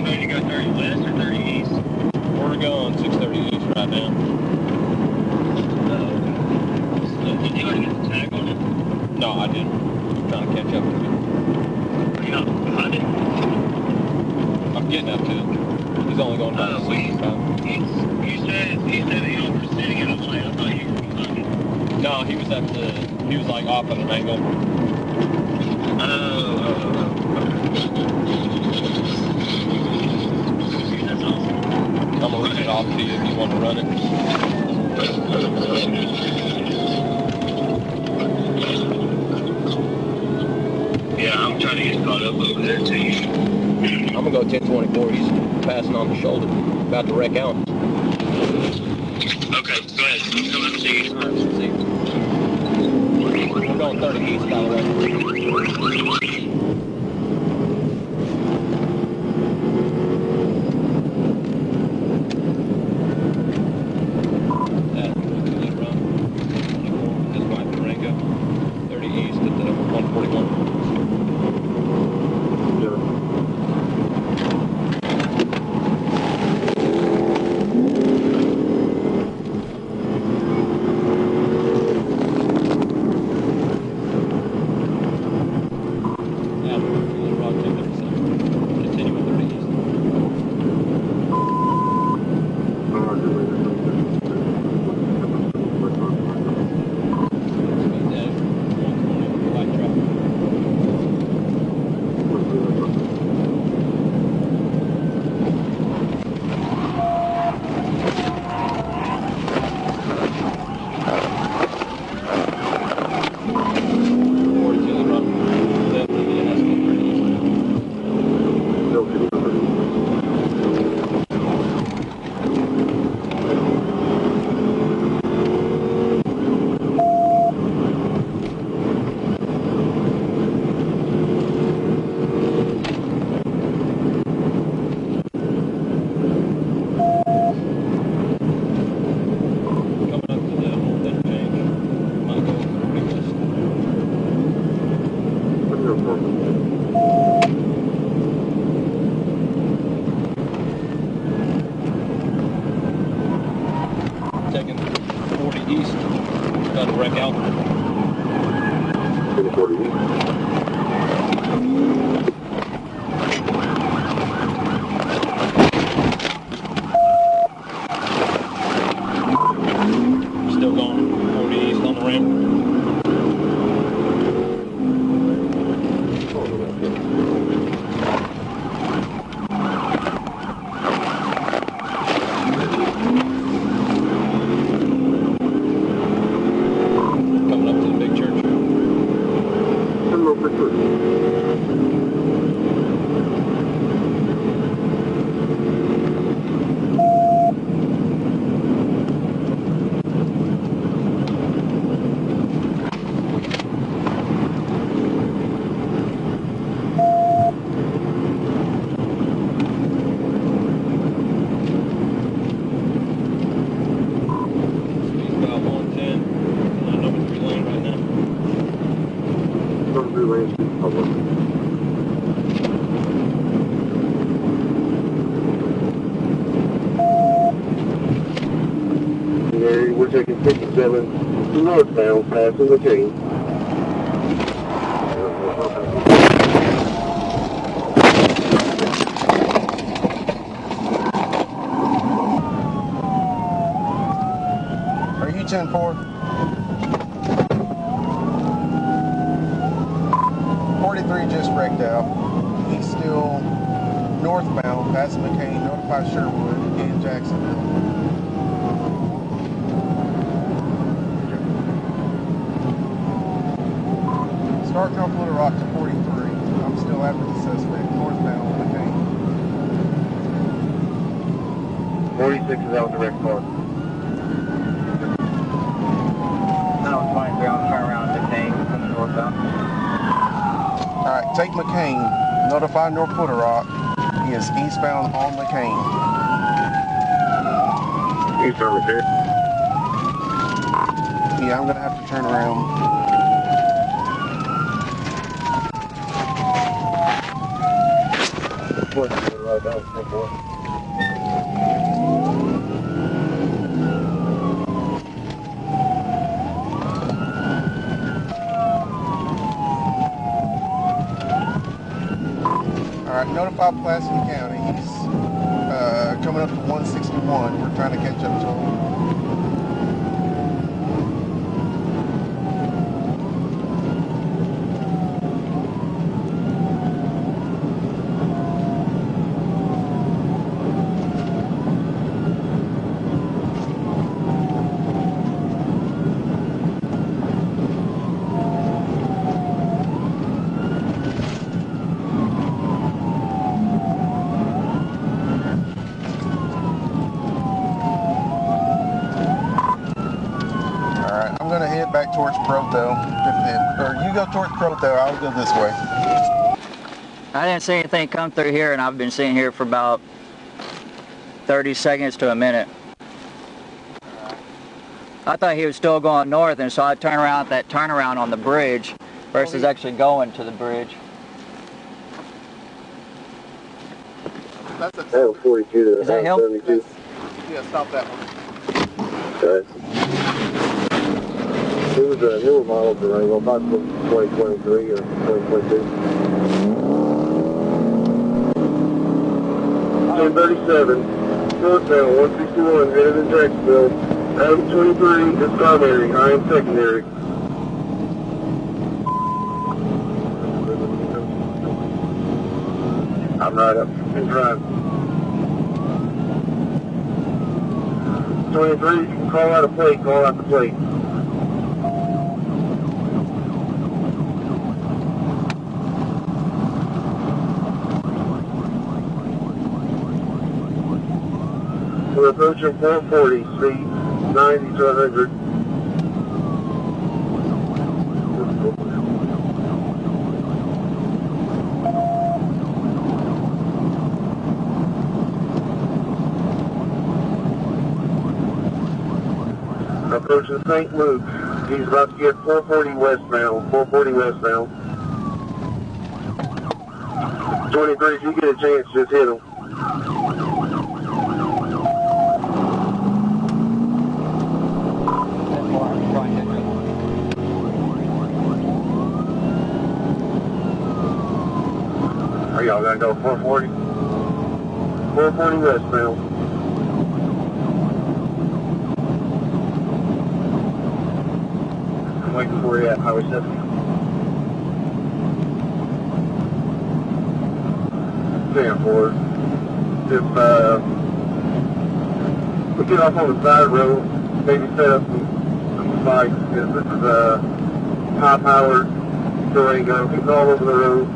ready to go 30 west or 30 east? We're going 630 east right now. Did you already get the tag on it? No, I didn't. I'm trying to catch up to it. Are you not behind it? I'm getting up to it. He's only going about 65. You said that y'all were sitting at a light. I thought you were behind it. No, he was like off at an angle. That's awesome. I'm gonna leave it off to you if you want to run it. Yeah, I'm trying to get caught up over there too. I'm gonna go 1024. He's passing on the shoulder, about to wreck out. Okay, go ahead. I'm coming to see you. All right, see you. We're going 30 east, by the way. This is my Durango. 30 east at the 141. Taking 40 east, about to wreck out. 40 east. Still going 40 east on the ramp. We're taking 57 northbound, passing McCain. Are you 10-4? 43 just wrecked out. He's still northbound, passing McCain, notify Sherwood and Jacksonville. Start North Little Rock to 43. I'm still after the suspect, northbound McCain. 46 is out the wreck car. No, 23 on turn around McCain from the northbound. Alright, take McCain, notify North Little Rock. He is eastbound on McCain. Eastbound McCain? Yeah, I'm gonna have to turn around. Right down, 10-4. Alright, notify Placer County. He's coming up to 161. We're trying to catch up to him. I'm gonna head back towards Proto. Or you go towards Proto, I'll go this way. I didn't see anything come through here, and I've been sitting here for about 30 seconds to a minute. I thought he was still going north, and so I turned around at that turnaround on the bridge versus actually going to the bridge. That's a L42 to Is that him? L72. yeah, stop that one. Okay. It was a newer model Durango, about 2023 or 2022. 1037, northbound 161, headed in Jacksonville. Adam 23 is primary, I am secondary. I'm right up in front. 23, call out a plate, call out the plate. We're approaching 440, speed 90 to 100. Approaching St. Luke. He's about to get 440 westbound, 440 westbound. 23, if you get a chance, just hit him. Are y'all gonna go 440? 440 westbound. I'm waiting for you at Highway 70. Stand forward. If we get off on the side road, maybe set up some spikes, because this is a high-powered Durango. He's all over the road.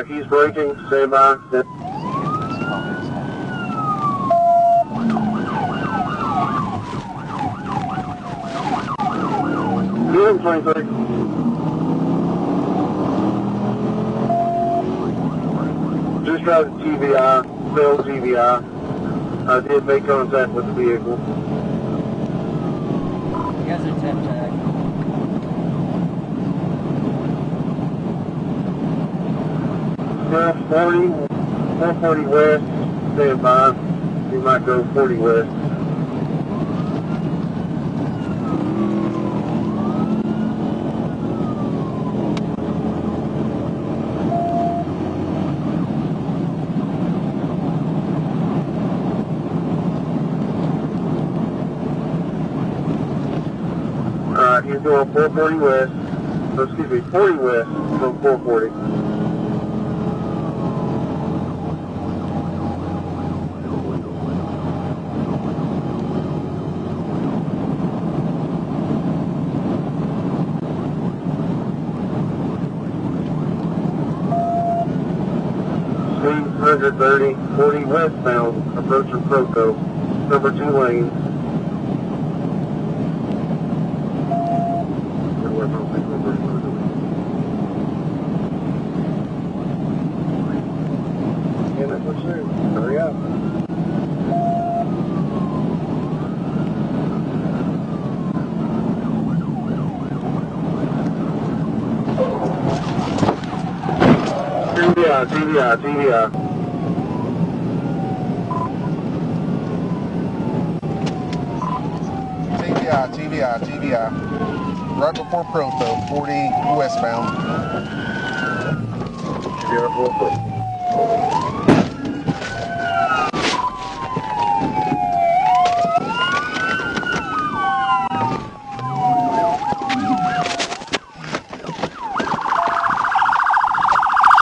He's braking, stand by. Get him, 23. Just got a TVI, failed TVI. I did make contact with the vehicle. He has a tip tag. 440 west, stand by. We might go 40 west. Alright, he's going 440 west. Oh, excuse me, 40 west from 440. Speed 130, 40 westbound, approaching Proto, number 2 lane. Yeah, that's what you do. Hurry up. TVI. TVI. Right before Proto, 40 westbound.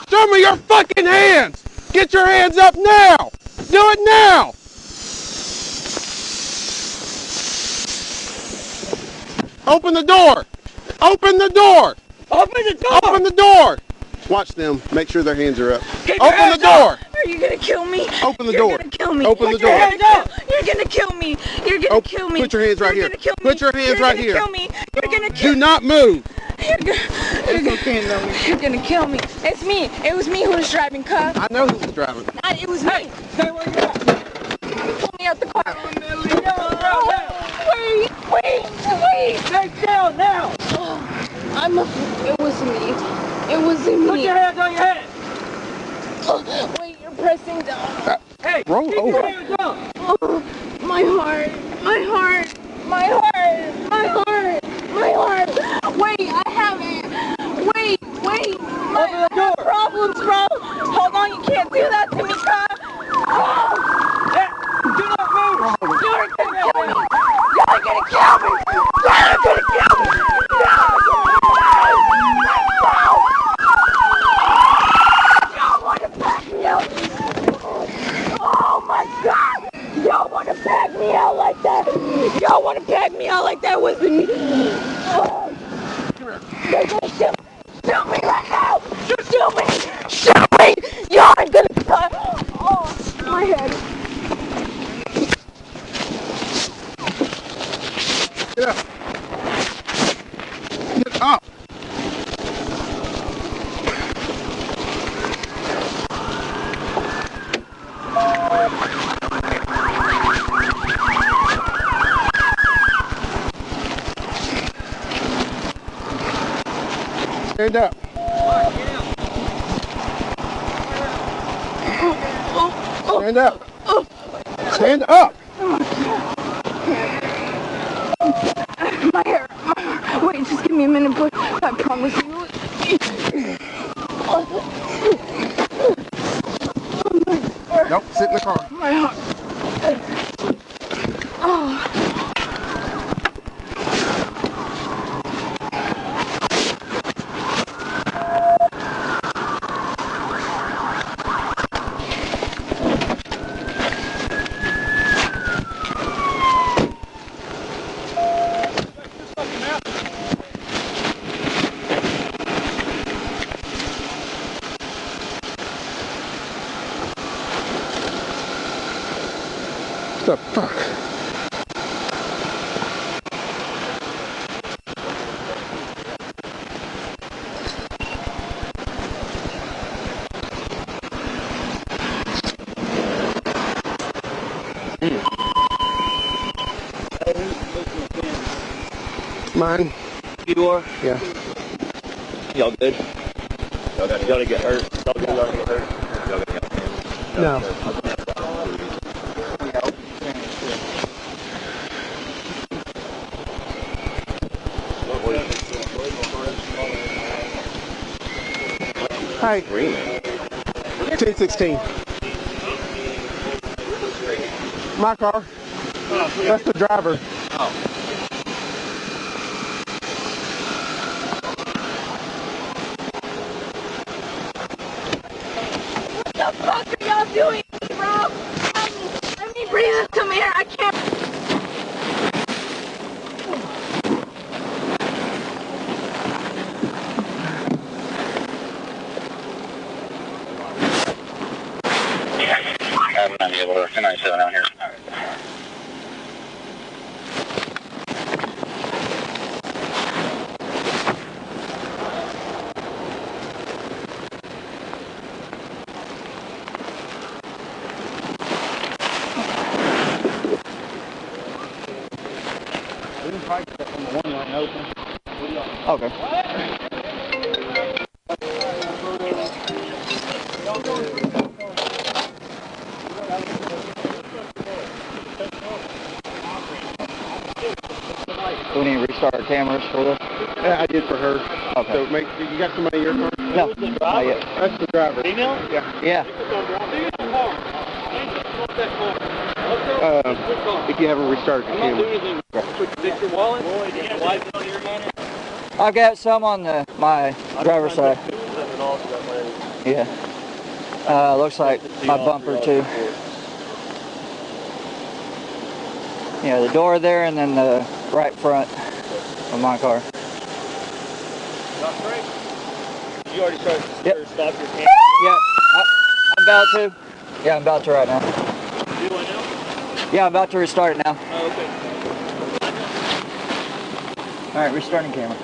Show me your fucking hands! Get your hands up now! Do it now! Open the door! Open the door! Open the door! Open the door! Watch them. Make sure their hands are up. Keep your Open the hands door! up. Are you gonna kill me? Open the You're door. You're gonna kill me. Open the Put your door. hands up. You're gonna kill me. You're gonna kill me. Put your hands right You're here. Gonna kill me. Put your hands right here. You're gonna kill me. You're gonna kill Do not move. You're gonna kill me. It's me. It was me who was driving, cuz. I know who was driving. It was me. Stay where you at. Pull me out the car. Wait. Stay down now. It wasn't me. It wasn't me. Put your hands on your head. Wait, you're pressing down. Hey, Roll keep over. your hands up. My heart. Wait, I have it. Wait. Open the door. Problems, bro. Hold on, you can't do that to me, cuz. Hey, do not move. You're gonna kill me. You're gonna kill me. Y'all wanna back me out? Oh my God. Y'all wanna back me out like that? Y'all wanna back me out like that with me? They're gonna shoot me right now! Shoot me! Y'all are gonna cut! Oh, my head. Get up. Get up. Stand up. Stand up. Stand up. My hair. Wait, just give me a minute, boy. I promise you. Nope, sit in the car. My heart. Oh. What the fuck? Mine? You are? Yeah. Y'all good? Y'all gotta get hurt. Y'all gotta get hurt. Y'all gotta get hurt. No. Hi. 1016. My car. That's the driver. What the fuck are y'all doing, bro? Let me breathe some air. I can't. I'm not able to 1097 out here. Okay. restart our cameras for this? Yeah, I did for her. Okay. So you got somebody in your car? No, not yet. That's the driver. Female? Yeah. Yeah. If you haven't restarted the camera. I've got some on my driver's side. Yeah. Looks like my bumper too. Yeah, the door there and then the right front of my car. You already started to stop your camera? Yeah, I'm about to. Yeah, I'm about to right now. Do I now? Yeah, I'm about to restart it now. Oh, okay. All right, restarting camera.